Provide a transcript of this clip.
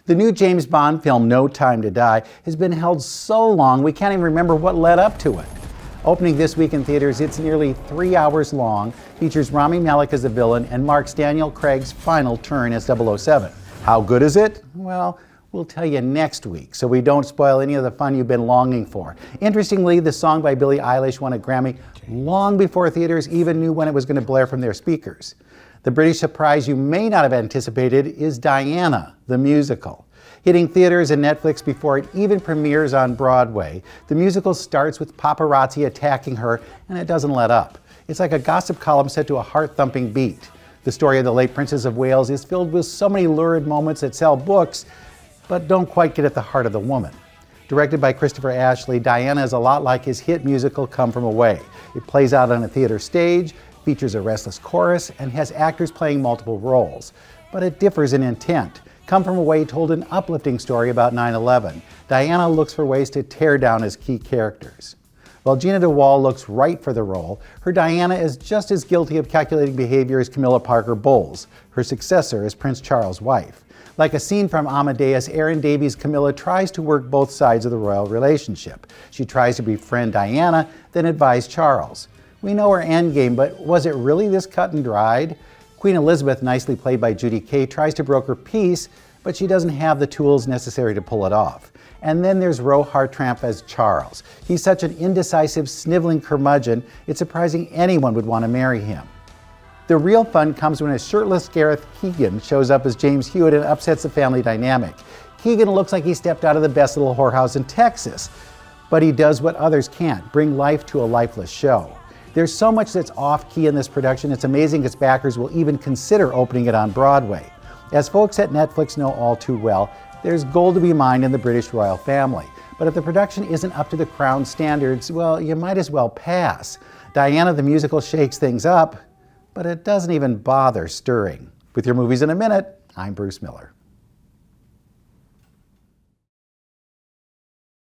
The new James Bond film, No Time to Die, has been held so long we can't even remember what led up to it. Opening this week in theaters, it's nearly 3 hours long, features Rami Malek as the villain, and marks Daniel Craig's final turn as 007. How good is it? Well, we'll tell you next week, so we don't spoil any of the fun you've been longing for. Interestingly, the song by Billie Eilish won a Grammy long before theaters even knew when it was going to blare from their speakers. The British surprise you may not have anticipated is Diana, the musical. Hitting theaters and Netflix before it even premieres on Broadway, the musical starts with paparazzi attacking her, and it doesn't let up. It's like a gossip column set to a heart-thumping beat. The story of the late Princess of Wales is filled with so many lurid moments that sell books, but don't quite get at the heart of the woman. Directed by Christopher Ashley, Diana is a lot like his hit musical Come From Away. It plays out on a theater stage, features a restless chorus, and has actors playing multiple roles. But it differs in intent. Come From Away told an uplifting story about 9/11. Diana looks for ways to tear down his key characters. While Gina de Waal looks right for the role, her Diana is just as guilty of calculating behavior as Camilla Parker Bowles, her successor as Prince Charles' wife. Like a scene from Amadeus, Erin Davies' Camilla tries to work both sides of the royal relationship. She tries to befriend Diana, then advise Charles. We know her endgame, but was it really this cut and dried? Queen Elizabeth, nicely played by Judy Kaye, tries to broker peace, but she doesn't have the tools necessary to pull it off. And then there's Roe Hartranft as Charles. He's such an indecisive, sniveling curmudgeon, it's surprising anyone would want to marry him. The real fun comes when a shirtless Gareth Keegan shows up as James Hewitt and upsets the family dynamic. Keegan looks like he stepped out of the best little whorehouse in Texas, but he does what others can't, bring life to a lifeless show. There's so much that's off-key in this production, it's amazing its backers will even consider opening it on Broadway. As folks at Netflix know all too well, there's gold to be mined in the British royal family. But if the production isn't up to the Crown standards, well, you might as well pass. Diana the musical shakes things up, but it doesn't even bother stirring. With your movies in a minute, I'm Bruce Miller.